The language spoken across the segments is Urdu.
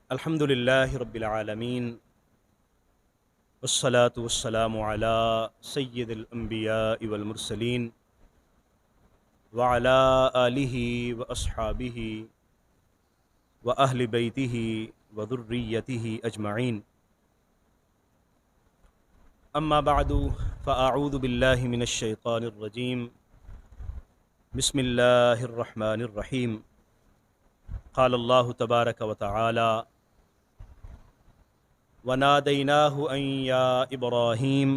الحمدللہ رب العالمین والصلاة والسلام علی سید الانبیاء والمرسلین وعلی آلہ واصحابہ واہل بیتہ وذریتہ اجمعین، اما بعد فاعوذ باللہ من الشیطان الرجیم، بسم اللہ الرحمن الرحیم۔ قال اللہ تبارک وتعالی وَنَادَيْنَاهُ أَن يَا إِبْرَاهِيمُ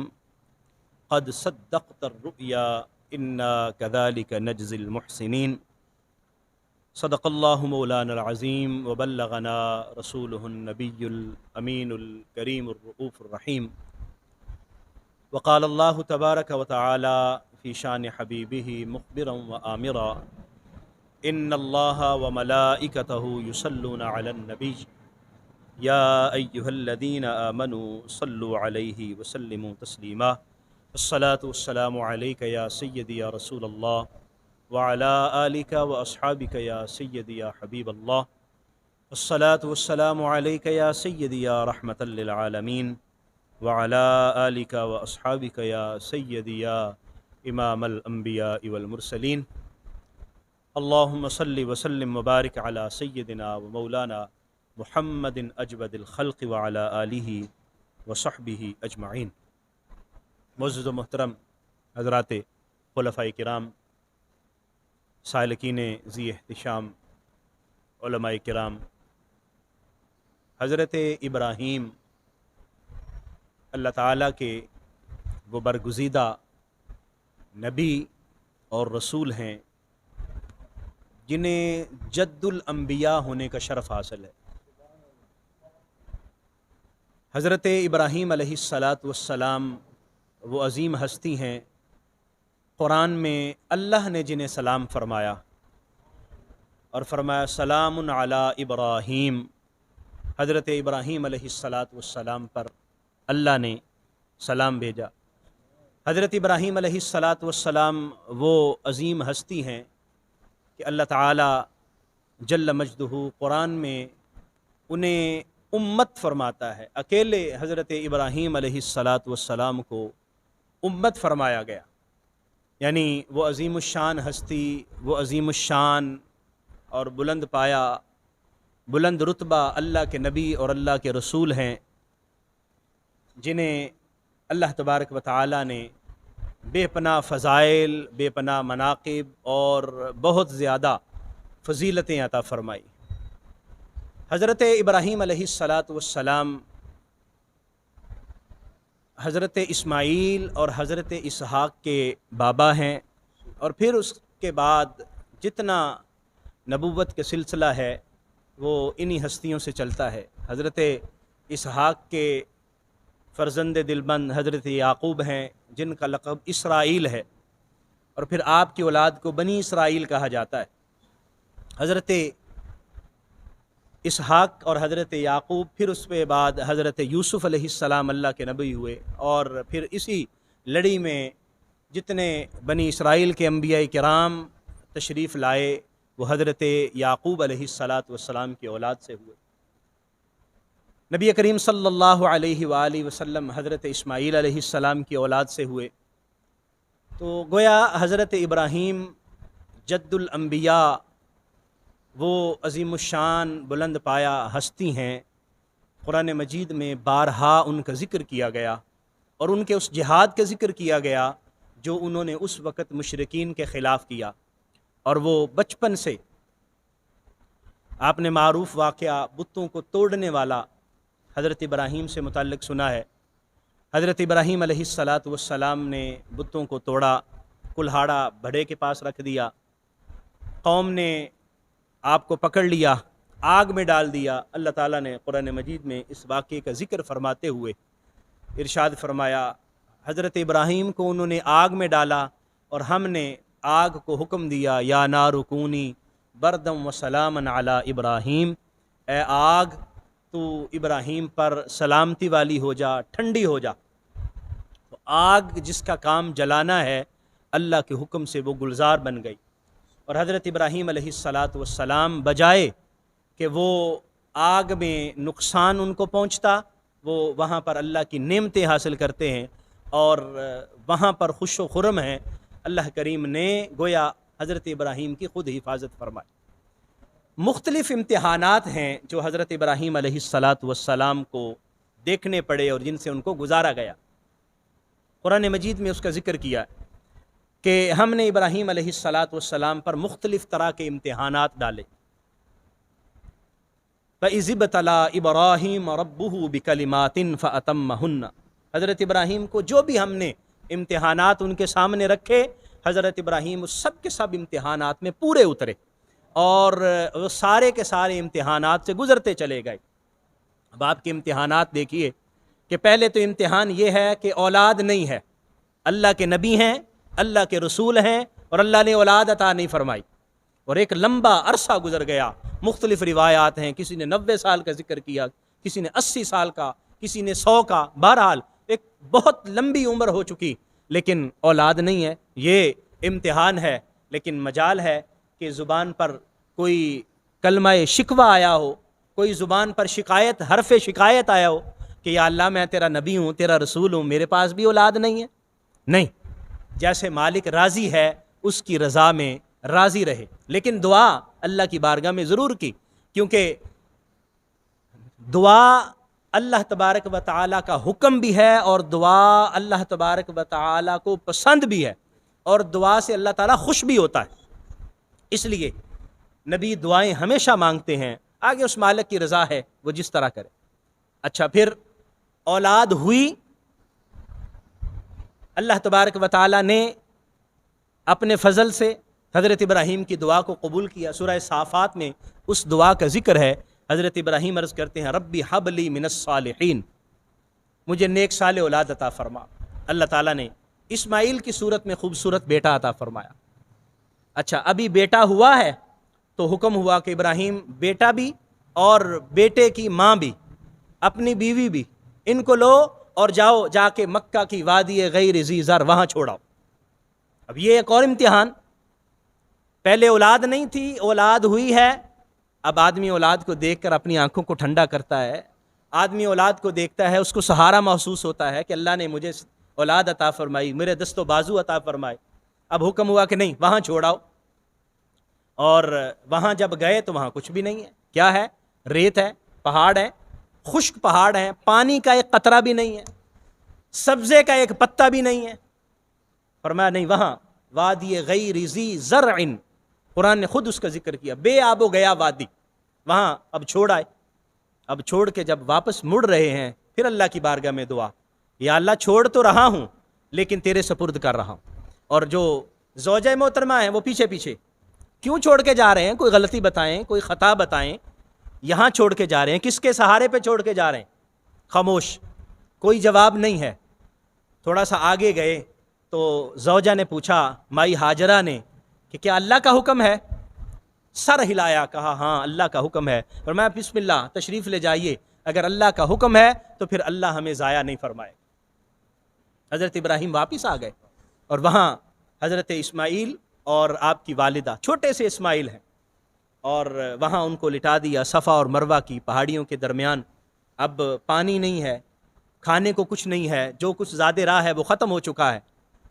قَدْ صَدَّقْتَ الرُّؤْيَا إِنَّا كَذَلِكَ نَجْزِي الْمُحْسِنِينَ۔ صدق اللہ مولانا العظیم وبلغنا رسولہ النبی الامین الکریم الرؤوف الرحیم۔ وقال اللہ تبارک وتعالی فی شان حبیبہ مخبرا وآمرا ان اللہ وملائکتہ یصلون علی النبی یا ایہا الذین آمنوا صلوا علیہ وسلموا تسلیما۔ الصلاة والسلام علیک یا سیدی یا رسول اللہ وعلی آلک واصحابک یا سیدی یا حبیب اللہ۔ الصلاة والسلام علیک یا سیدی یا رحمۃ للعالمین وعلی آلک واصحابک یا سیدی یا امام الانبیاء والمرسلین۔ اللہم صل وسلم وبارک علی سیدنا و مولانا محمد اجود الخلق وعلی آلہ وصحبہ اجمعین۔ معزز و محترم حضرات خلفاء کرام، سالکین ذی احتشام، علماء کرام، حضرت ابراہیم اللہ تعالیٰ کے وہ برگزیدہ نبی اور رسول ہیں جنہیں جد الانبیاء ہونے کا شرف حاصل ہے۔ حضرت ابراہیم علیہ السلام وہ عظیم ہستی ہیں، قرآن میں اللہ نے جنہیں سلام فرمایا اور فرمایا سلام علی ابراہیم۔ حضرت ابراہیم علیہ السلام پر اللہ نے سلام بھیجا۔ حضرت ابراہیم علیہ السلام وہ عظیم ہستی ہیں کہ اللہ تعالی جل مجدہ قرآن میں انہیں امت فرماتا ہے۔ اکیلے حضرت ابراہیم علیہ السلام کو امت فرمایا گیا، یعنی وہ عظیم الشان ہستی، وہ عظیم الشان اور بلند پایا، بلند رتبہ اللہ کے نبی اور اللہ کے رسول ہیں، جنہیں اللہ تبارک و تعالی نے بے پناہ فضائل، بے پناہ مناقب اور بہت زیادہ فضیلتیں عطا فرمائی۔ حضرت ابراہیم علیہ السلام حضرت اسماعیل اور حضرت اسحاق کے بابا ہیں، اور پھر اس کے بعد جتنا نبوت کے سلسلہ ہے وہ انہی ہستیوں سے چلتا ہے۔ حضرت اسحاق کے فرزند دلبند حضرت یعقوب ہیں، جن کا لقب اسرائیل ہے، اور پھر آپ کی اولاد کو بنی اسرائیل کہا جاتا ہے۔ حضرت اسحاق اور حضرت یعقوب، پھر اس کے بعد حضرت یوسف علیہ السلام اللہ کے نبی ہوئے، اور پھر اسی لڑی میں جتنے بنی اسرائیل کے انبیاء کرام تشریف لائے وہ حضرت یعقوب علیہ السلام کی اولاد سے ہوئے۔ نبی کریم صلی اللہ علیہ وآلہ وسلم حضرت اسماعیل علیہ السلام کی اولاد سے ہوئے، تو گویا حضرت ابراہیم جد الانبیاء وہ عظیم الشان بلند پایا ہستی ہیں۔ قرآن مجید میں بارہا ان کا ذکر کیا گیا، اور ان کے اس جہاد کا ذکر کیا گیا جو انہوں نے اس وقت مشرکین کے خلاف کیا، اور وہ بچپن سے آپ نے معروف واقعہ بتوں کو توڑنے والا حضرت ابراہیم سے متعلق سنا ہے۔ حضرت ابراہیم علیہ السلام نے بتوں کو توڑا، کلہاڑا بھڑے کے پاس رکھ دیا، قوم نے آپ کو پکڑ لیا، آگ میں ڈال دیا۔ اللہ تعالیٰ نے قرآن مجید میں اس واقعے کا ذکر فرماتے ہوئے ارشاد فرمایا، حضرت ابراہیم کو انہوں نے آگ میں ڈالا اور ہم نے آگ کو حکم دیا یا نار کونی بردم و سلاما علی ابراہیم، اے آگ تو ابراہیم پر سلامتی والی ہو جا، ٹھنڈی ہو جا۔ تو آگ جس کا کام جلانا ہے، اللہ کے حکم سے وہ گلزار بن گئی، اور حضرت ابراہیم علیہ السلام بجائے کہ وہ آگ میں نقصان ان کو پہنچتا، وہ وہاں پر اللہ کی نعمتیں حاصل کرتے ہیں اور وہاں پر خوش و خرم ہیں۔ اللہ کریم نے گویا حضرت ابراہیم کی خود حفاظت فرمائی۔ مختلف امتحانات ہیں جو حضرت ابراہیم علیہ السلام کو دیکھنے پڑے اور جن سے ان کو گزارا گیا۔ قرآن مجید میں اس کا ذکر کیا کہ ہم نے ابراہیم علیہ السلام پر مختلف طرح کے امتحانات ڈالے۔ فَإِذِ ابْتَلَىٰ إِبْرَاهِيمَ رَبُّهُ بِكَلِمَاتٍ فَأَتَمَّهُنَّ، حضرت ابراہیم کو جو بھی ہم نے امتحانات ان کے سامنے رکھے، حضرت ابراہیم اس سب کے سب امتحانات میں پورے اترے اور وہ سارے کے سارے امتحانات سے گزرتے چلے گئے۔ اب آپ کے امتحانات دیکھیے کہ پہلے تو امتحان یہ ہے کہ اولاد نہیں ہے، اللہ کے نبی ہیں، اللہ کے رسول ہیں اور اللہ نے اولاد عطا نہیں فرمائی، اور ایک لمبا عرصہ گزر گیا۔ مختلف روایات ہیں، کسی نے 90 سال کا ذکر کیا، کسی نے 80 سال کا، کسی نے 100 کا، بہرحال ایک بہت لمبی عمر ہو چکی لیکن اولاد نہیں ہے۔ یہ امتحان ہے، لیکن مجال ہے کہ زبان پر کوئی کلمہ شکوہ آیا ہو، کوئی زبان پر شکایت، حرف شکایت آیا ہو کہ یا اللہ میں تیرا نبی ہوں، تیرا رسول ہوں، میرے پاس بھی اولاد نہیں ہے۔ نہیں، جیسے مالک راضی ہے اس کی رضا میں راضی رہے، لیکن دعا اللہ کی بارگاہ میں ضرور کی، کیونکہ دعا اللہ تبارک و تعالیٰ کا حکم بھی ہے اور دعا اللہ تبارک و تعالیٰ کو پسند بھی ہے، اور دعا سے اللہ تعالیٰ خوش بھی ہوتا ہے۔ اس لیے نبی دعائیں ہمیشہ مانگتے ہیں، آگے اس مالک کی رضا ہے وہ جس طرح کرے۔ اچھا، پھر اولاد ہوئی، اللہ تبارک و تعالیٰ نے اپنے فضل سے حضرت ابراہیم کی دعا کو قبول کیا۔ سورہ صافات میں اس دعا کا ذکر ہے۔ حضرت ابراہیم عرض کرتے ہیں ربی حب لی من الصالحین، مجھے نیک صالح اولاد عطا فرما۔ اللہ تعالیٰ نے اسماعیل کی صورت میں خوبصورت بیٹا عطا فرمایا۔ اچھا، ابھی بیٹا ہوا ہے تو حکم ہوا کہ ابراہیم بیٹا بھی اور بیٹے کی ماں بھی، اپنی بیوی بھی، ان کو لو اور جاؤ، جا کے مکہ کی وادی غیر ذی زر وہاں چھوڑاؤ۔ اب یہ ایک اور امتحان، پہلے اولاد نہیں تھی، اولاد ہوئی ہے۔ اب آدمی اولاد کو دیکھ کر اپنی آنکھوں کو ٹھنڈا کرتا ہے، آدمی اولاد کو دیکھتا ہے، اس کو سہارا محسوس ہوتا ہے کہ اللہ نے مجھے اولاد عطا فرمائی، میرے دست و بازو عطا فرمائے۔ اب حکم ہوا کہ نہیں، وہاں چھوڑاؤ، اور وہاں جب گئے تو وہاں کچھ بھی نہیں ہے۔ کیا ہے؟ ریت ہے، پہاڑ ہے، خشک پہاڑ ہیں، پانی کا ایک قطرہ بھی نہیں ہے، سبزے کا ایک پتا بھی نہیں ہے۔ فرمایا نہیں، وہاں وادی غیر ذی زرع، قرآن نے خود اس کا ذکر کیا، بے آب و گیا وادی، وہاں اب چھوڑ آئے۔ اب چھوڑ کے جب واپس مڑ رہے ہیں، پھر اللہ کی بارگاہ میں دعا، یا اللہ چھوڑ تو رہا ہوں لیکن تیرے سپرد کر رہا ہوں۔ اور جو زوجہ محترمہ ہیں وہ پیچھے پیچھے، کیوں چھوڑ کے جا رہے ہیں؟ کوئی غلطی بتائیں، کوئی خطا بتائیں، یہاں چھوڑ کے جا رہے ہیں، کس کے سہارے پہ چھوڑ کے جا رہے ہیں؟ خاموش، کوئی جواب نہیں ہے۔ تھوڑا سا آگے گئے تو زوجہ نے پوچھا، مائی ہاجرہ نے، کہ کیا اللہ کا حکم ہے؟ سر ہلایا، کہا ہاں اللہ کا حکم ہے۔ فرمایا بسم اللہ، تشریف لے جائیے، اگر اللہ کا حکم ہے تو پھر اللہ ہمیں ضائع نہیں فرمائے۔ حضرت ابراہیم واپس آ گئے اور وہاں حضرت اسماعیل اور آپ کی والدہ، چھوٹے سے اسماعیل ہیں، اور وہاں ان کو لٹا دیا صفا اور مروہ کی پہاڑیوں کے درمیان۔ اب پانی نہیں ہے، کھانے کو کچھ نہیں ہے، جو کچھ زاد راہ ہے وہ ختم ہو چکا ہے۔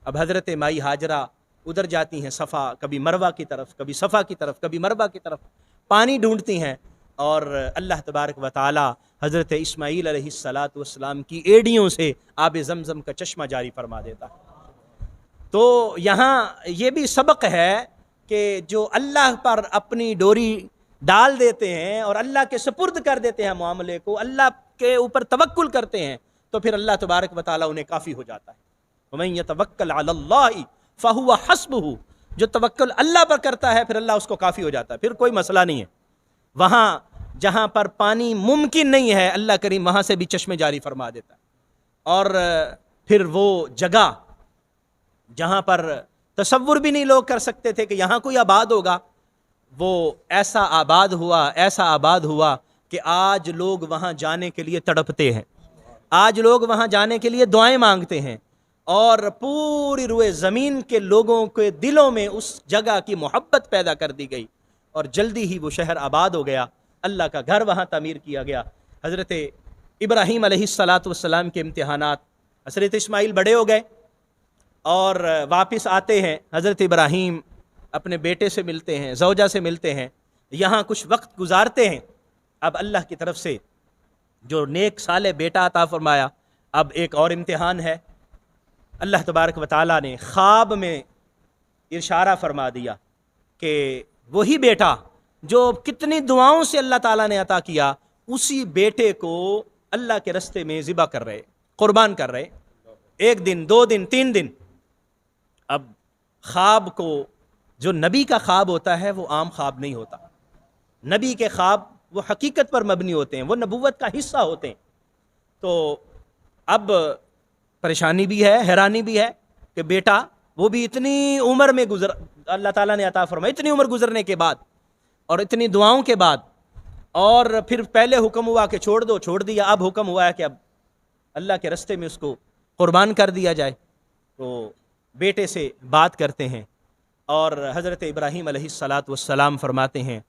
اب حضرت مائی ہاجرہ ادھر جاتی ہیں صفا، کبھی مروہ کی طرف، کبھی صفا کی طرف، کبھی مروہ کی طرف، پانی ڈھونڈتی ہیں، اور اللہ تبارک و تعالی حضرت اسماعیل علیہ السلام کی ایڑیوں سے آب زمزم کا چشمہ جاری فرما دیتا ہے۔ تو یہاں یہ بھی سبق ہے کہ جو اللہ پر اپنی ڈوری ڈال دیتے ہیں اور اللہ کے سپرد کر دیتے ہیں معاملے کو، اللہ کے اوپر توکل کرتے ہیں، تو پھر اللہ تبارک و تعالیٰ انہیں کافی ہو جاتا ہے۔ وَمَن يَتَوَكَّلْ عَلَى اللَّهِ فَهُوَ حَسْبُهُ، جو توکل اللہ پر کرتا ہے پھر اللہ اس کو کافی ہو جاتا ہے، پھر کوئی مسئلہ نہیں ہے۔ وہاں جہاں پر پانی ممکن نہیں ہے، اللہ کریم وہاں سے بھی چشمے جاری فرما دیتا ہے، اور پھر وہ جگہ جہاں پر تصور بھی نہیں لوگ کر سکتے تھے کہ یہاں کوئی آباد ہوگا، وہ ایسا آباد ہوا کہ آج لوگ وہاں جانے کے لیے تڑپتے ہیں، آج لوگ وہاں جانے کے لیے دعائیں مانگتے ہیں، اور پوری روئے زمین کے لوگوں کے دلوں میں اس جگہ کی محبت پیدا کر دی گئی، اور جلدی ہی وہ شہر آباد ہو گیا۔ اللہ کا گھر وہاں تعمیر کیا گیا۔ حضرت ابراہیم علیہ السلام کے امتحانات، حضرت اسماعیل بڑے ہو گئے اور واپس آتے ہیں، حضرت ابراہیم اپنے بیٹے سے ملتے ہیں، زوجہ سے ملتے ہیں، یہاں کچھ وقت گزارتے ہیں۔ اب اللہ کی طرف سے جو نیک صالح بیٹا عطا فرمایا، اب ایک اور امتحان ہے۔ اللہ تبارک و تعالیٰ نے خواب میں اشارہ فرما دیا کہ وہی بیٹا جو کتنی دعاؤں سے اللہ تعالیٰ نے عطا کیا، اسی بیٹے کو اللہ کے رستے میں ذبح کر رہے، قربان کر رہے، 1 دن 2 دن 3 دن۔ اب خواب کو، جو نبی کا خواب ہوتا ہے وہ عام خواب نہیں ہوتا، نبی کے خواب وہ حقیقت پر مبنی ہوتے ہیں، وہ نبوت کا حصہ ہوتے ہیں۔ تو اب پریشانی بھی ہے، حیرانی بھی ہے کہ بیٹا وہ بھی اتنی عمر میں اللہ تعالیٰ نے عطا فرمایا، اتنی عمر گزرنے کے بعد اور اتنی دعاؤں کے بعد، اور پھر پہلے حکم ہوا کہ چھوڑ دو، چھوڑ دیا، اب حکم ہوا ہے کہ اب اللہ کے رستے میں اس کو قربان کر دیا جائے۔ تو بیٹے سے بات کرتے ہیں اور حضرت ابراہیم علیہ السلام فرماتے ہیں،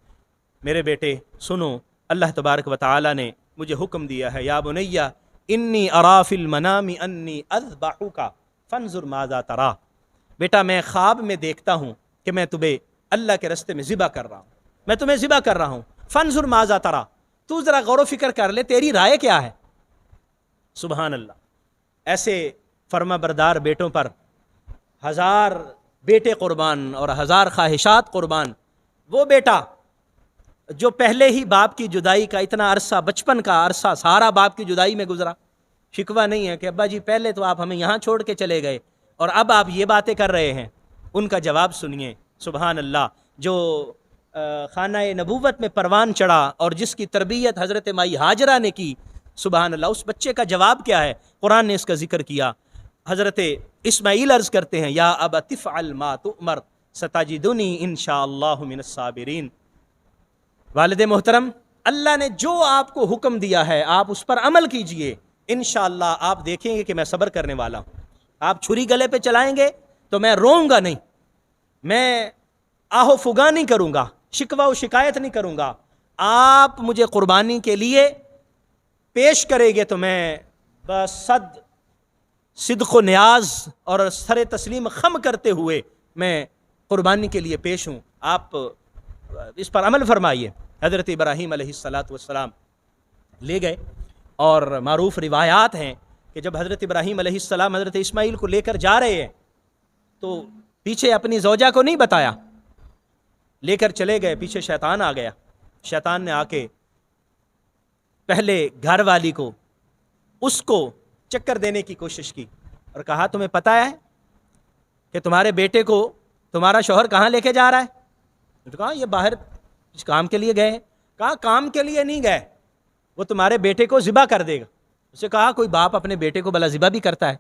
میرے بیٹے سنو، اللہ تبارک و تعالی نے مجھے حکم دیا ہے، یا بنی انی اری فی المنام انی اذبحک فانظر ماذا تری، بیٹا میں خواب میں دیکھتا ہوں کہ میں تمہیں اللہ کے رستے میں ذبح کر رہا ہوں، میں تمہیں ذبح کر رہا ہوں، فانظر ماذا تری، تو ذرا غور و فکر کر لے، تیری رائے کیا ہے؟ سبحان اللہ، ایسے فرما بردار بیٹوں پر 1000 بیٹے قربان اور 1000 خواہشات قربان۔ وہ بیٹا جو پہلے ہی باپ کی جدائی کا اتنا عرصہ، بچپن کا عرصہ سارا باپ کی جدائی میں گزرا، شکوہ نہیں ہے کہ ابا جی پہلے تو آپ ہمیں یہاں چھوڑ کے چلے گئے اور اب آپ یہ باتیں کر رہے ہیں، ان کا جواب سنیے۔ سبحان اللہ، جو خانہ نبوت میں پروان چڑھا اور جس کی تربیت حضرت مائی ہاجرہ نے کی، سبحان اللہ، اس بچے کا جواب کیا ہے؟ قرآن نے اس کا ذکر کیا۔ حضرت اسماعیل عرض کرتے ہیں، یا ابت افعل ما تؤمر ستجدنی انشاءاللہ من الصابرین۔ والد محترم، اللہ نے جو آپ کو حکم دیا ہے آپ اس پر عمل کیجئے، انشاءاللہ آپ دیکھیں گے کہ میں صبر کرنے والا ہوں۔ آپ چھری گلے پہ چلائیں گے تو میں روؤں گا نہیں، میں آہ و فغاں نہیں کروں گا، شکوہ و شکایت نہیں کروں گا، آپ مجھے قربانی کے لیے پیش کریں گے تو میں بس صدق و نیاز اور سر تسلیم خم کرتے ہوئے میں قربانی کے لیے پیش ہوں، آپ اس پر عمل فرمائیے۔ حضرت ابراہیم علیہ السلام لے گئے، اور معروف روایات ہیں کہ جب حضرت ابراہیم علیہ السلام حضرت اسماعیل کو لے کر جا رہے ہیں تو پیچھے اپنی زوجہ کو نہیں بتایا، لے کر چلے گئے، پیچھے شیطان آ گیا، شیطان نے آ کے پہلے گھر والی کو، اس کو چکر دینے کی کوشش کی اور کہا تمہیں پتہ ہے کہ تمہارے بیٹے کو تمہارا شوہر کہاں لے کے جا رہا ہے؟ تو کہا یہ باہر اس کام کے لیے گئے ہیں۔ کہا کام کے لیے نہیں گئے، وہ تمہارے بیٹے کو ذبح کر دے گا۔ اسے کہا کوئی باپ اپنے بیٹے کو بلا ذبح بھی کرتا ہے؟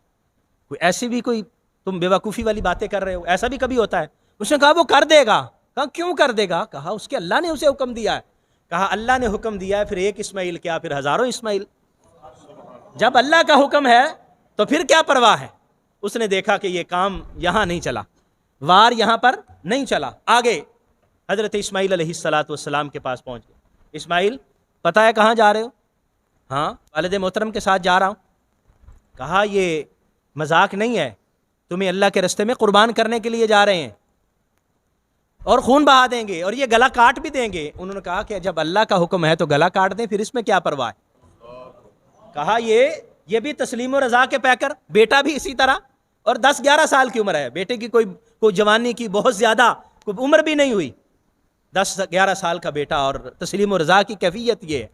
کوئی ایسی بھی کوئی تم بیوقوفی والی باتیں کر رہے ہو، ایسا بھی کبھی ہوتا ہے؟ اس نے کہا وہ کر دے گا۔ کہا کیوں کر دے گا؟ کہا اس کے اللہ نے اسے حکم دیا ہے۔ کہا اللہ نے حکم دیا ہے، پھر ایک اسماعیل کیا، پھر ہزاروں اسماعیل۔ جب اللہ کا حکم ہے تو پھر کیا پرواہ ہے؟ اس نے دیکھا کہ یہ کام یہاں نہیں چلا، وار یہاں پر نہیں چلا، آگے حضرت اسماعیل علیہ السلام کے پاس پہنچ گئے۔ اسماعیل پتہ ہے کہاں جا رہے ہو؟ ہاں والد محترم کے ساتھ جا رہا ہوں۔ کہا یہ مذاق نہیں ہے، تمہیں اللہ کے رستے میں قربان کرنے کے لیے جا رہے ہیں اور خون بہا دیں گے اور یہ گلا کاٹ بھی دیں گے۔ انہوں نے کہا کہ جب اللہ کا حکم ہے تو گلا کاٹ دیں، پھر اس میں کیا پرواہ ہے؟ کہا یہ بھی تسلیم و رضا کے پیکر، بیٹا بھی اسی طرح، اور 10-11 سال کی عمر ہے بیٹے کی، کوئی جوانی کی بہت زیادہ کوئی عمر بھی نہیں ہوئی، 10-11 سال کا بیٹا، اور تسلیم و رضا کی کیفیت یہ ہے۔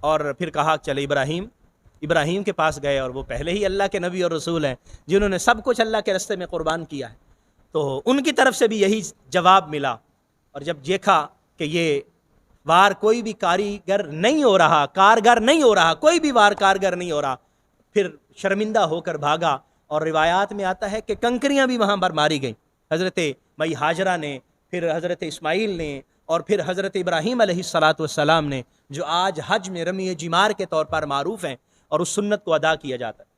اور پھر کہا چلے ابراہیم کے پاس گئے، اور وہ پہلے ہی اللہ کے نبی اور رسول ہیں جنہوں نے سب کچھ اللہ کے رستے میں قربان کیا ہے، تو ان کی طرف سے بھی یہی جواب ملا۔ اور جب دیکھا کہ یہ وار کوئی بھی کارگر نہیں ہو رہا، کوئی بھی وار کارگر نہیں ہو رہا، پھر شرمندہ ہو کر بھاگا، اور روایات میں آتا ہے کہ کنکریاں بھی وہاں پر ماری گئیں، حضرت مائی ہاجرہ نے، پھر حضرت اسماعیل نے، اور پھر حضرت ابراہیم علیہ السلام نے، جو آج حج میں رمی جمار کے طور پر معروف ہیں اور اس سنت کو ادا کیا جاتا ہے۔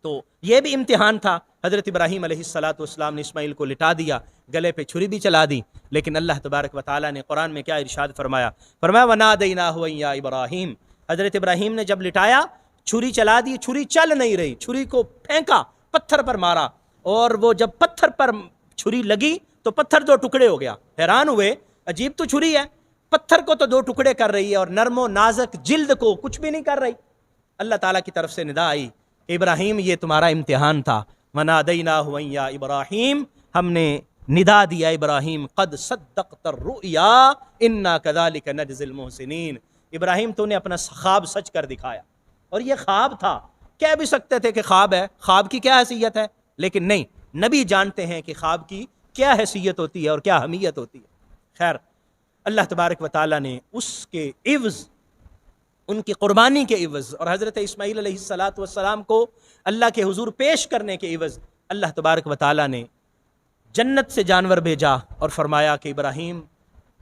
تو یہ بھی امتحان تھا، حضرت ابراہیم علیہ السلام نے اسماعیل کو لٹا دیا، گلے پہ چھری بھی چلا دی، لیکن اللہ تبارک و تعالیٰ نے قرآن میں کیا ارشاد فرمایا؟ فرمایا وَنَادَيْنَاهُ أَن يَا إِبْرَاهِيمُ، حضرت ابراہیم نے جب لٹایا، چھری چلا دی، چھری چل نہیں رہی، چھری کو پھینکا، پتھر پر مارا، اور وہ جب پتھر پر چھری لگی تو پتھر دو ٹکڑے ہو گیا۔ حیران ہوئے، عجیب تو چھری ہے، پتھر کو تو دو ٹکڑے کر رہی ہے اور نرم و نازک جلد کو کچھ بھی نہیں کر رہی۔ اللہ تعالیٰ کی طرف سے ندا آئی کہ ابراہیم یہ تمہارا امتحان تھا، وَنَادَيْنَاهُ أَن يَا إِبْرَاهِيمُ، ہم نے ندا دیا ابراہیم، قد صدقت الرؤیا انا كذلك نجزی المحسنین، ابراہیم تو نے اپنا خواب سچ کر دکھایا۔ اور یہ خواب تھا، کہہ بھی سکتے تھے کہ خواب ہے، خواب کی کیا حیثیت ہے، لیکن نہیں، نبی جانتے ہیں کہ خواب کی کیا حیثیت ہوتی ہے اور کیا اہمیت ہوتی ہے۔ خیر، اللہ تبارک و تعالیٰ نے اس کے عوض، ان کی قربانی کے عوض، اور حضرت اسماعیل علیہ السلام کو اللہ کے حضور پیش کرنے کے عوض، اللہ تبارک و تعالیٰ نے جنت سے جانور بھیجا اور فرمایا کہ ابراہیم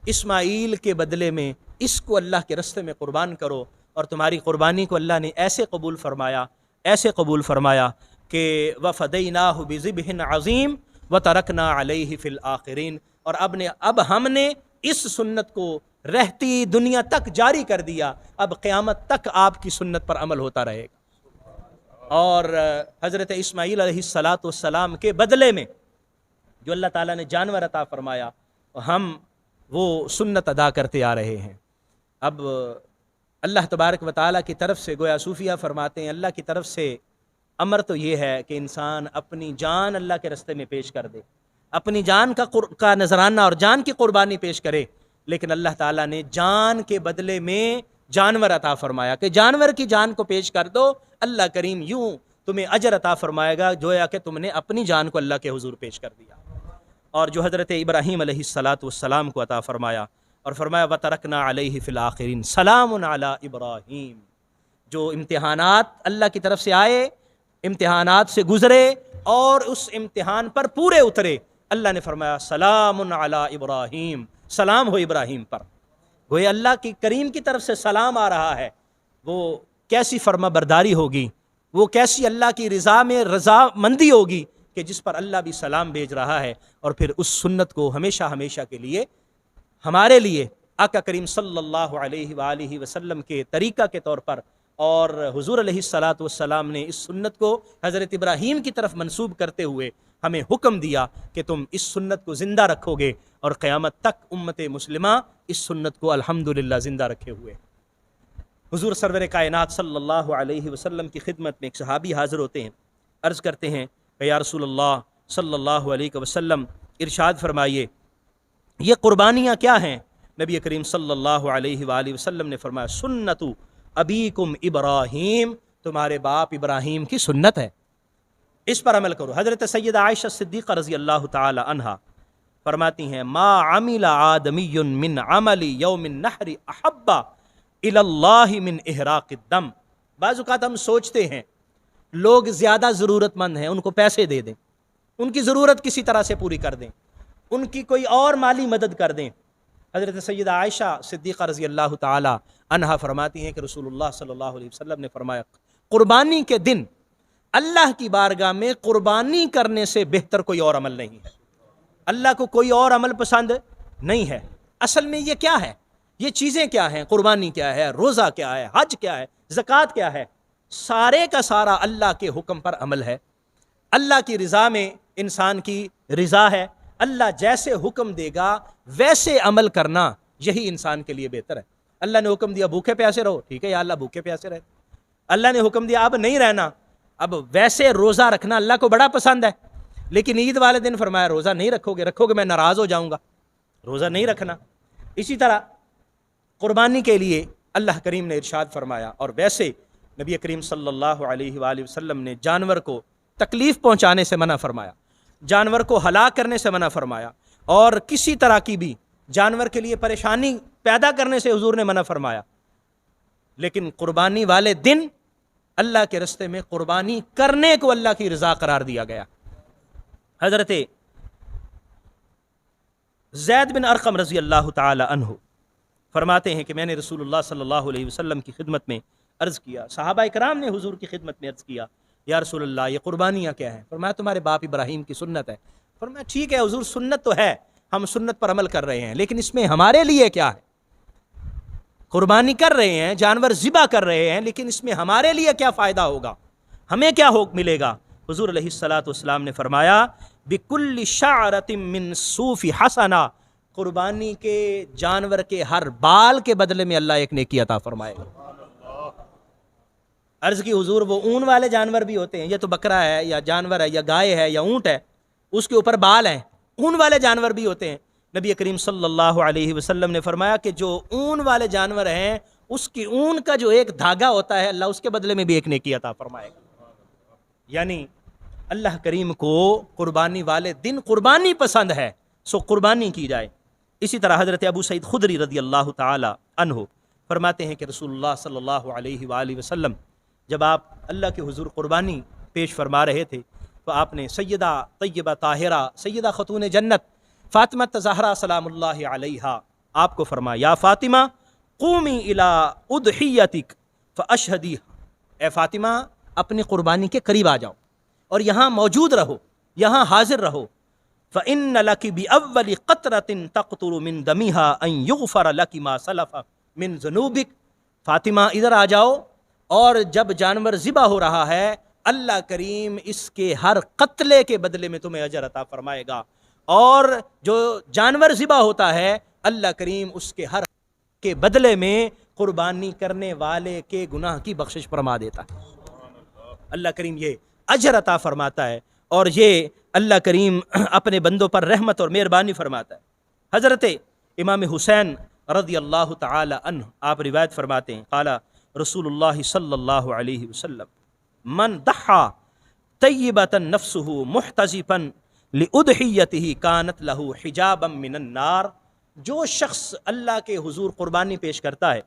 اسماعیل کے بدلے میں اس کو اللہ کے رستے میں قربان کرو، اور تمہاری قربانی کو اللہ نے ایسے قبول فرمایا کہ وَفَدَيْنَاهُ بِذِبْحٍ عَظِيمٍ وَتَرَكْنَا عَلَيْهِ فِي الْآخِرِينَ، اور اب ہم نے اس سنت کو رہتی دنیا تک جاری کر دیا، اب قیامت تک آپ کی سنت پر عمل ہوتا رہے گا۔ اور حضرت اسماعیل علیہ السلام کے بدلے میں جو اللہ تعالیٰ نے جانور عطا فرمایا، ہم وہ سنت ادا کرتے آ رہے ہیں۔ اب اللہ تبارک و تعالیٰ کی طرف سے، گویا صوفیہ فرماتے ہیں، اللہ کی طرف سے امر تو یہ ہے کہ انسان اپنی جان اللہ کے رستے میں پیش کر دے، اپنی جان کا نذرانہ اور جان کی قربانی پیش کرے، لیکن اللہ تعالیٰ نے جان کے بدلے میں جانور عطا فرمایا کہ جانور کی جان کو پیش کر دو، اللہ کریم یوں تمہیں اجر عطا فرمائے گا گویا کہ تم نے اپنی جان کو اللہ کے حضور پیش کر دیا۔ اور جو حضرت ابراہیم علیہ السلام کو عطا فرمایا، اور فرمایا وَتَرَكْنَا عَلَيْهِ فِي الْآخِرِينَ سَلَامٌ عَلَىٰ إِبْرَاهِيمَ، جو امتحانات اللہ کی طرف سے آئے، امتحانات سے گزرے اور اس امتحان پر پورے اترے، اللہ نے فرمایا سلام علی ابراہیم، سلام ہو ابراہیم پر۔ گویا اللہ کی کریم کی طرف سے سلام آ رہا ہے، وہ کیسی فرما برداری ہوگی، وہ کیسی اللہ کی رضا میں رضامندی ہوگی کہ جس پر اللہ بھی سلام بھیج رہا ہے۔ اور پھر اس سنت کو ہمیشہ ہمیشہ کے لیے ہمارے لیے آقا کریم صلی اللہ علیہ وآلہ وسلم کے طریقہ کے طور پر، اور حضور علیہ السلام نے اس سنت کو حضرت ابراہیم کی طرف منسوب کرتے ہوئے ہمیں حکم دیا کہ تم اس سنت کو زندہ رکھو گے، اور قیامت تک امت مسلمہ اس سنت کو الحمدللہ زندہ رکھے ہوئے۔ حضور سرور کائنات صلی اللہ علیہ وسلم کی خدمت میں ایک صحابی حاضر ہوتے ہیں، عرض کرتے ہیں کہ یا رسول اللہ صلی اللہ علیہ وسلم ارشاد فرمائیے یہ قربانیاں کیا ہیں؟ نبی کریم صلی اللہ علیہ وآلہ وسلم نے فرمایا سنت ابیکم ابراہیم، تمہارے باپ ابراہیم کی سنت ہے، اس پر عمل کرو۔ حضرت سیدہ عائشہ صدیقہ رضی اللہ تعالی عنہا فرماتی ہیں ما عمل آدمی من عمل یوم النحر احب الی اللہ من احراق الدم۔ بعض اوقات ہم سوچتے ہیں لوگ زیادہ ضرورت مند ہیں، ان کو پیسے دے دیں، ان کی ضرورت کسی طرح سے پوری کر دیں، ان کی کوئی اور مالی مدد کر دیں۔ حضرت سیدہ عائشہ صدیقہ رضی اللہ تعالی عنہا فرماتی ہیں کہ رسول اللہ صلی اللہ علیہ وسلم نے فرمایا قربانی کے دن اللہ کی بارگاہ میں قربانی کرنے سے بہتر کوئی اور عمل نہیں ہے، اللہ کو کوئی اور عمل پسند نہیں ہے۔ اصل میں یہ کیا ہے، یہ چیزیں کیا ہیں؟ قربانی کیا ہے، روزہ کیا ہے، حج کیا ہے، زکوٰۃ کیا ہے؟ سارے کا سارا اللہ کے حکم پر عمل ہے، اللہ کی رضا میں انسان کی رضا ہے، اللہ جیسے حکم دے گا ویسے عمل کرنا یہی انسان کے لیے بہتر ہے۔ اللہ نے حکم دیا بھوکے پیاسے رہو، ٹھیک ہے یا اللہ بھوکے پیاسے رہے۔ اللہ نے حکم دیا اب نہیں رہنا، اب ویسے روزہ رکھنا اللہ کو بڑا پسند ہے، لیکن عید والے دن فرمایا روزہ نہیں رکھو گے میں ناراض ہو جاؤں گا، روزہ نہیں رکھنا۔ اسی طرح قربانی کے لیے اللہ کریم نے ارشاد فرمایا، اور ویسے نبی کریم صلی اللہ علیہ وآلہ وسلم نے جانور کو تکلیف پہنچانے سے منع فرمایا، جانور کو ہلاک کرنے سے منع فرمایا، اور کسی طرح کی بھی جانور کے لیے پریشانی پیدا کرنے سے حضور نے منع فرمایا۔ لیکن قربانی والے دن اللہ کے راستے میں قربانی کرنے کو اللہ کی رضا قرار دیا گیا۔ حضرت زید بن ارقم رضی اللہ تعالی عنہ فرماتے ہیں کہ میں نے رسول اللہ صلی اللہ علیہ وسلم کی خدمت میں عرض کیا، صحابہ کرام نے حضور کی خدمت میں عرض کیا یا رسول اللہ یہ قربانیاں کیا ہیں؟ فرمایا تمہارے باپ ابراہیم کی سنت ہے۔ فرمایا ٹھیک ہے حضور سنت تو ہے، ہم سنت پر عمل کر رہے ہیں، لیکن اس میں ہمارے لیے کیا ہے؟ قربانی کر رہے ہیں، جانور ذبح کر رہے ہیں، لیکن اس میں ہمارے لیے کیا فائدہ ہوگا، ہمیں کیا حکم ملے گا؟ حضور علیہ الصلاۃ والسلام نے فرمایا بِكُلِّ شَعْرَةٍ مِّن صُوفِ حَسَنَةٍ، قربانی کے جانور کے ہر بال کے بدلے میں اللہ ایک نیکی عطا فرمائے گا۔ عرض کی حضور وہ اون والے جانور بھی ہوتے ہیں، یہ تو بکرا ہے یا جانور ہے یا گائے ہے یا اونٹ ہے، اس کے اوپر بال ہیں، اون والے جانور بھی ہوتے ہیں۔ نبی کریم صلی اللہ علیہ وسلم نے فرمایا کہ جو اون والے جانور ہیں اس کی اون کا جو ایک دھاگا ہوتا ہے اللہ اس کے بدلے میں بھی ایک نیکی عطا فرمائے گا۔ یعنی اللہ کریم کو قربانی والے دن قربانی پسند ہے، سو قربانی کی جائے۔ اسی طرح حضرت ابو سعید خدری رضی اللہ تعالی عنہ فرماتے ہیں کہ رسول اللہ صلی اللہ علیہ وآلہ وسلم جب آپ اللہ کے حضور قربانی پیش فرما رہے تھے تو آپ نے سیدہ طیبہ طاہرہ سیدہ خاتون جنت فاطمہ زہرا سلام اللہ علیہا آپ کو فرمایا یا فاطمہ قومی الی اضحیتک فاشہدی، اے فاطمہ اپنی قربانی کے قریب آ جاؤ اور یہاں موجود رہو، یہاں حاضر رہو۔ فإن لک بأول قطرۃ تقطر من دمها ان یغفر لک ما سلف من ذنوبک، فاطمہ ادھر آ جاؤ، اور جب جانور ذبح ہو رہا ہے اللہ کریم اس کے ہر قتلے کے بدلے میں تمہیں اجر عطا فرمائے گا، اور جو جانور ذبح ہوتا ہے اللہ کریم اس کے ہر کے بدلے میں قربانی کرنے والے کے گناہ کی بخشش فرما دیتا ہے۔ اللہ کریم یہ اجر عطا فرماتا ہے، اور یہ اللہ کریم اپنے بندوں پر رحمت اور مہربانی فرماتا ہے۔ حضرت امام حسین رضی اللہ تعالی عنہ آپ روایت فرماتے ہیں قال رسول اللہ صلی اللہ علیہ وسلم من ضحى طیبۃ نفسہ محتسبا لأضحیتہ کانت لہ حجابا من النار، جو شخص اللہ کے حضور قربانی پیش کرتا ہے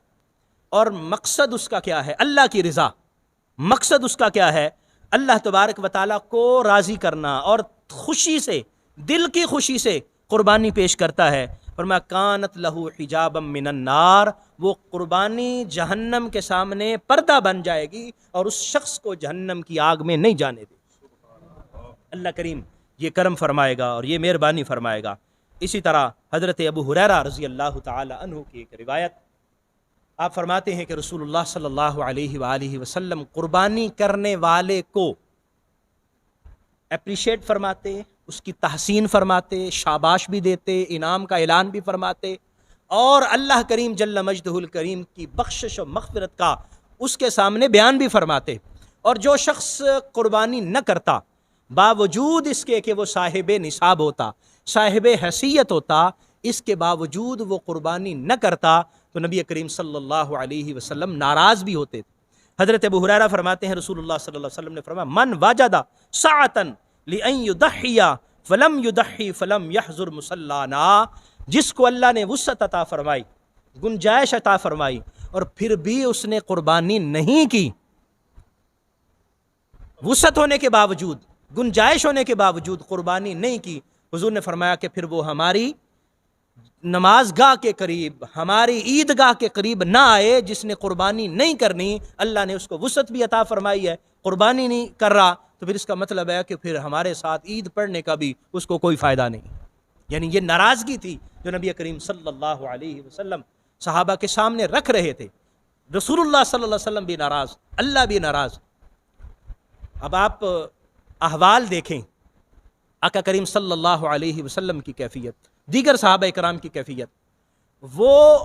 اور مقصد اس کا کیا ہے؟ اللہ کی رضا، مقصد اس کا کیا ہے؟ اللہ تبارک و تعالیٰ کو راضی کرنا، اور خوشی سے دل کی خوشی سے قربانی پیش کرتا ہے، فرمایا کانت لہو حجابا من النار، وہ قربانی جہنم کے سامنے پردہ بن جائے گی اور اس شخص کو جہنم کی آگ میں نہیں جانے دے۔ اللہ کریم یہ کرم فرمائے گا اور یہ مہربانی فرمائے گا۔ اسی طرح حضرت ابو ہریرہ رضی اللہ تعالی عنہ کی ایک روایت، آپ فرماتے ہیں کہ رسول اللہ صلی اللہ علیہ وآلہ وسلم قربانی کرنے والے کو اپریشیٹ فرماتے، اس کی تحسین فرماتے، شاباش بھی دیتے، انعام کا اعلان بھی فرماتے، اور اللہ کریم جل مجدہ الکریم کی بخشش و مغفرت کا اس کے سامنے بیان بھی فرماتے۔ اور جو شخص قربانی نہ کرتا باوجود اس کے کہ وہ صاحب نصاب ہوتا، صاحب حیثیت ہوتا، اس کے باوجود وہ قربانی نہ کرتا تو نبی کریم صلی اللہ علیہ وسلم ناراض بھی ہوتے تھے۔ حضرت ابو ہریرہ فرماتے ہیں رسول اللہ صلی اللہ علیہ وسلم نے فرمایا من وجد ساعة لأن يضحي فلم يضحي فلم يحضر مصلانا، جس کو اللہ نے وسعت عطا فرمائی، گنجائش عطا فرمائی، اور پھر بھی اس نے قربانی نہیں کی، وسعت ہونے کے باوجود، گنجائش ہونے کے باوجود قربانی نہیں کی، حضور نے فرمایا کہ پھر وہ ہماری نماز گاہ کے قریب، ہماری عید گاہ کے قریب نہ آئے۔ جس نے قربانی نہیں کرنی اللہ نے اس کو وسعت بھی عطا فرمائی ہے، قربانی نہیں کر رہا تو پھر اس کا مطلب ہے کہ پھر ہمارے ساتھ عید پڑھنے کا بھی اس کو کوئی فائدہ نہیں۔ یعنی یہ ناراضگی تھی جو نبی کریم صلی اللہ علیہ وسلم صحابہ کے سامنے رکھ رہے تھے۔ رسول اللہ صلی اللہ علیہ وسلم بھی ناراض، اللہ بھی ناراض۔ اب آپ احوال دیکھیں آقا کریم صلی اللہ علیہ وسلم کی کیفیت، دیگر صحابہ کرام کی کیفیت، وہ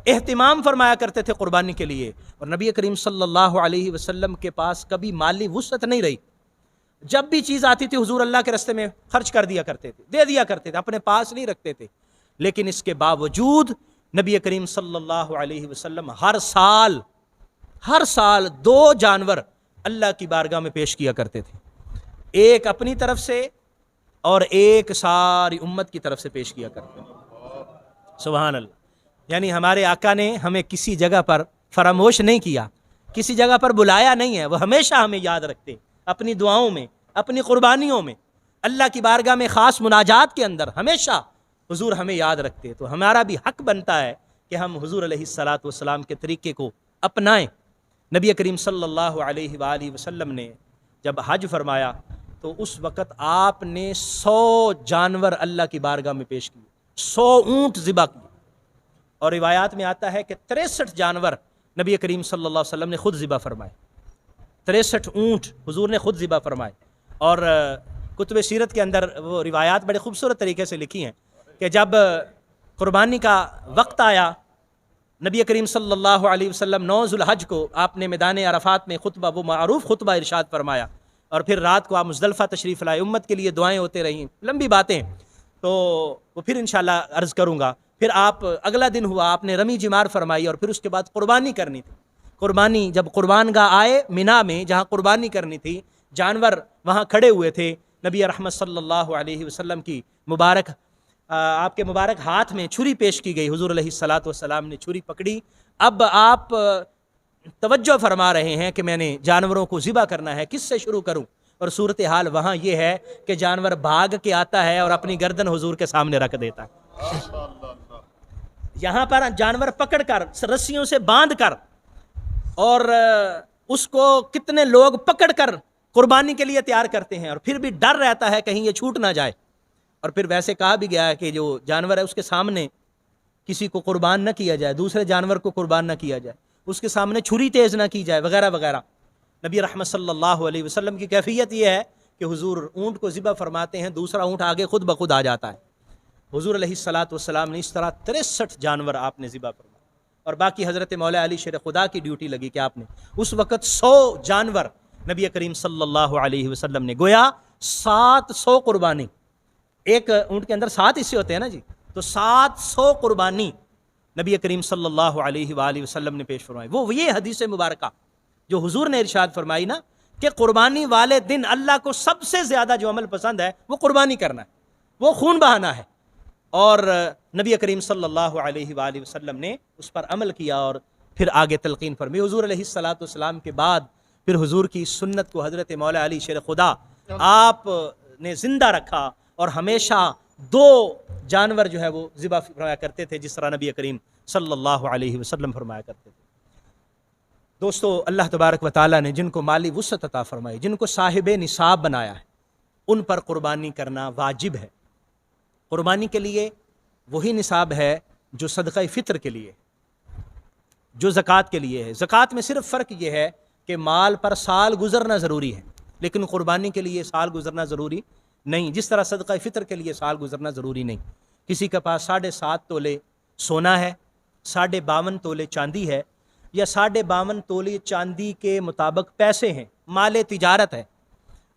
اہتمام فرمایا کرتے تھے قربانی کے لیے، اور نبی کریم صلی اللہ علیہ وسلم کے پاس کبھی مالی وسعت نہیں رہی، جب بھی چیز آتی تھی حضور اللہ کے راستے میں خرچ کر دیا کرتے تھے، دے دیا کرتے تھے، اپنے پاس نہیں رکھتے تھے۔ لیکن اس کے باوجود نبی کریم صلی اللہ علیہ وسلم ہر سال 2 جانور اللہ کی بارگاہ میں پیش کیا کرتے تھے، ایک اپنی طرف سے اور ایک ساری امت کی طرف سے پیش کیا کرتے ہیں۔ سبحان اللہ، یعنی ہمارے آقا نے ہمیں کسی جگہ پر فراموش نہیں کیا، کسی جگہ پر بلایا نہیں ہے، وہ ہمیشہ ہمیں یاد رکھتے اپنی دعاؤں میں، اپنی قربانیوں میں، اللہ کی بارگاہ میں خاص مناجات کے اندر ہمیشہ حضور ہمیں یاد رکھتے۔ تو ہمارا بھی حق بنتا ہے کہ ہم حضور علیہ الصلاۃ والسلام کے طریقے کو اپنائیں۔ نبی کریم صلی اللہ علیہ وآلہ وسلم نے جب حج فرمایا تو اس وقت آپ نے 100 جانور اللہ کی بارگاہ میں پیش کیے، 100 اونٹ ذبح کیے، اور روایات میں آتا ہے کہ 63 جانور نبی کریم صلی اللہ علیہ وسلم نے خود ذبح فرمائے، 63 اونٹ حضور نے خود ذبح فرمائے۔ اور کتب سیرت کے اندر وہ روایات بڑے خوبصورت طریقے سے لکھی ہیں کہ جب قربانی کا وقت آیا، نبی کریم صلی اللہ علیہ وسلم 9 ذو الحج کو آپ نے میدان عرفات میں خطبہ، وہ معروف خطبہ ارشاد فرمایا، اور پھر رات کو آپ مزدلفہ تشریف لائے، امت کے لیے دعائیں ہوتے رہیں، لمبی باتیں تو وہ پھر انشاءاللہ عرض کروں گا۔ پھر آپ اگلا دن ہوا، آپ نے رمی جمار فرمائی، اور پھر اس کے بعد قربانی کرنی تھی۔ قربانی جب قربان گاہ آئے مینا میں جہاں قربانی کرنی تھی، جانور وہاں کھڑے ہوئے تھے، نبی رحمت صلی اللہ علیہ وسلم کی مبارک آپ کے مبارک ہاتھ میں چھری پیش کی گئی، حضور علیہ الصلاۃ والسلام نے چھری پکڑی۔ اب آپ توجہ فرما رہے ہیں کہ میں نے جانوروں کو ذبح کرنا ہے، کس سے شروع کروں؟ اور صورتحال وہاں یہ ہے کہ جانور بھاگ کے آتا ہے اور اپنی گردن حضور کے سامنے رکھ دیتا ہے۔ یہاں پر جانور پکڑ کر رسیوں سے باندھ کر، اور اس کو کتنے لوگ پکڑ کر قربانی کے لیے تیار کرتے ہیں، اور پھر بھی ڈر رہتا ہے کہیں یہ چھوٹ نہ جائے۔ اور پھر ویسے کہا بھی گیا ہے کہ جو جانور ہے اس کے سامنے کسی کو قربان نہ کیا جائے، دوسرے جانور کو قربان نہ کیا جائے، اس کے سامنے چھری تیز نہ کی جائے، وغیرہ وغیرہ۔ نبی رحمت صلی اللہ علیہ وسلم کی کیفیت یہ ہے کہ حضور اونٹ کو ذبح فرماتے ہیں، دوسرا اونٹ آگے خود بخود آ جاتا ہے۔ حضور علیہ الصلاۃ والسلام نے اس طرح 63 جانور آپ نے ذبح فرمائے، اور باقی حضرت مولا علی شیر خدا کی ڈیوٹی لگی کہ آپ نے اس وقت 100 جانور نبی کریم صلی اللہ علیہ وسلم نے، گویا 700 قربانی، ایک اونٹ کے اندر 7 حصے ہوتے ہیں نا جی، تو 700 قربانی نبی کریم صلی اللہ علیہ وآلہ وسلم نے پیش فرمائی۔ وہ یہ حدیث مبارکہ جو حضور نے ارشاد فرمائی نا کہ قربانی والے دن اللہ کو سب سے زیادہ جو عمل پسند ہے وہ قربانی کرنا ہے، وہ خون بہانا ہے، اور نبی کریم صلی اللہ علیہ وآلہ وسلم نے اس پر عمل کیا، اور پھر آگے تلقین فرمائی۔ حضور علیہ الصلاۃ والسلام کے بعد پھر حضور کی سنت کو حضرت مولا علی شیر خدا آپ نے زندہ رکھا، اور ہمیشہ 2 جانور جو ہے وہ ذبح فرمایا کرتے تھے، جس طرح نبی کریم صلی اللہ علیہ وسلم فرمایا کرتے تھے۔ دوستو، اللہ تبارک و تعالیٰ نے جن کو مالی وسعت عطا فرمائی، جن کو صاحب نصاب بنایا ہے، ان پر قربانی کرنا واجب ہے۔ قربانی کے لیے وہی نصاب ہے جو صدقہ فطر کے لیے، جو زکوٰۃ کے لیے ہے۔ زکوٰۃ میں صرف فرق یہ ہے کہ مال پر سال گزرنا ضروری ہے، لیکن قربانی کے لیے سال گزرنا ضروری نہیں، جس طرح صدقہ فطر کے لیے سال گزرنا ضروری نہیں۔ کسی کے پاس 7.5 تولے سونا ہے، 52.5 تولے چاندی ہے، یا 52.5 تولے چاندی کے مطابق پیسے ہیں، مال تجارت ہے،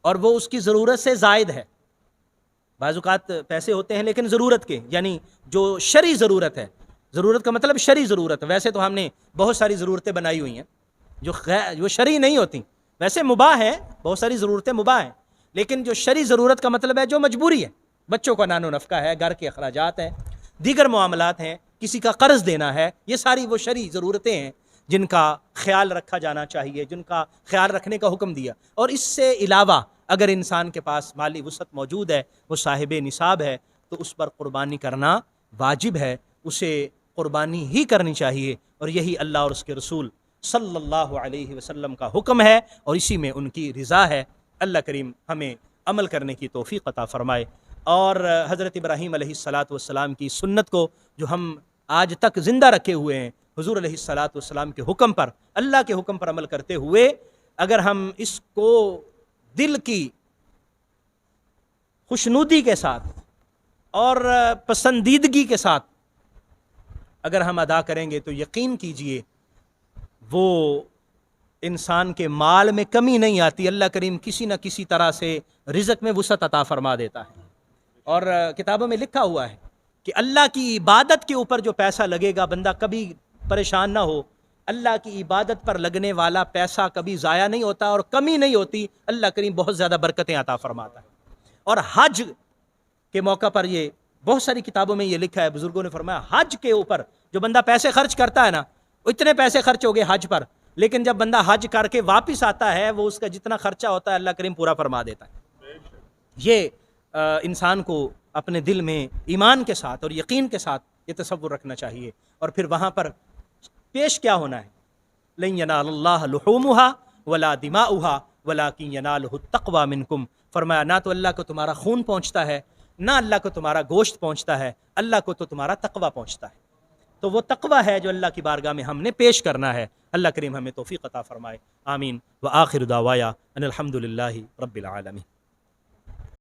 اور وہ اس کی ضرورت سے زائد ہے۔ بعض اوقات پیسے ہوتے ہیں لیکن ضرورت کے، یعنی جو شرعی ضرورت ہے، ضرورت کا مطلب شرعی ضرورت ہے۔ ویسے تو ہم نے بہت ساری ضرورتیں بنائی ہوئی ہیں جو شرعی نہیں ہوتی، ویسے مباح ہیں، بہت ساری ضرورتیں مباح ہیں، لیکن جو شرعی ضرورت کا مطلب ہے جو مجبوری ہے، بچوں کا نان و نفقہ ہے، گھر کے اخراجات ہیں، دیگر معاملات ہیں، کسی کا قرض دینا ہے، یہ ساری وہ شرعی ضرورتیں ہیں جن کا خیال رکھا جانا چاہیے، جن کا خیال رکھنے کا حکم دیا۔ اور اس سے علاوہ اگر انسان کے پاس مالی وسعت موجود ہے، وہ صاحب نصاب ہے، تو اس پر قربانی کرنا واجب ہے، اسے قربانی ہی کرنی چاہیے، اور یہی اللہ اور اس کے رسول صلی اللہ علیہ وسلم کا حکم ہے، اور اسی میں ان کی رضا ہے۔ اللہ کریم ہمیں عمل کرنے کی توفیق عطا فرمائے، اور حضرت ابراہیم علیہ الصلاۃ والسلام کی سنت کو جو ہم آج تک زندہ رکھے ہوئے ہیں، حضور علیہ الصلاۃ والسلام کے حکم پر، اللہ کے حکم پر عمل کرتے ہوئے، اگر ہم اس کو دل کی خوشنودی کے ساتھ اور پسندیدگی کے ساتھ اگر ہم ادا کریں گے تو یقین کیجئے وہ انسان کے مال میں کمی نہیں آتی، اللہ کریم کسی نہ کسی طرح سے رزق میں وسعت عطا فرما دیتا ہے۔ اور کتابوں میں لکھا ہوا ہے کہ اللہ کی عبادت کے اوپر جو پیسہ لگے گا، بندہ کبھی پریشان نہ ہو، اللہ کی عبادت پر لگنے والا پیسہ کبھی ضائع نہیں ہوتا اور کمی نہیں ہوتی، اللہ کریم بہت زیادہ برکتیں عطا فرماتا ہے۔ اور حج کے موقع پر یہ بہت ساری کتابوں میں یہ لکھا ہے، بزرگوں نے فرمایا حج کے اوپر جو بندہ پیسے خرچ کرتا ہے نا، اتنے پیسے خرچ ہو گئے حج پر، لیکن جب بندہ حج کر کے واپس آتا ہے، وہ اس کا جتنا خرچہ ہوتا ہے اللہ کریم پورا فرما دیتا ہے۔ یہ انسان کو اپنے دل میں ایمان کے ساتھ اور یقین کے ساتھ یہ تصور رکھنا چاہیے، اور پھر وہاں پر پیش کیا ہونا ہے، لن ینال اللہ لحومها ولا دماؤها، ولاکن ینالہ التقوی منکم، فرمایا نہ تو اللہ کو تمہارا خون پہنچتا ہے، نہ اللہ کو تمہارا گوشت پہنچتا ہے، اللہ کو تو تمہارا تقوی پہنچتا ہے۔ تو وہ تقوی ہے جو اللہ کی بارگاہ میں ہم نے پیش کرنا ہے۔ اللہ کریم ہمیں توفیق عطا فرمائے، آمین۔ وآخر دعوایا ان الحمد للہ رب العالمین۔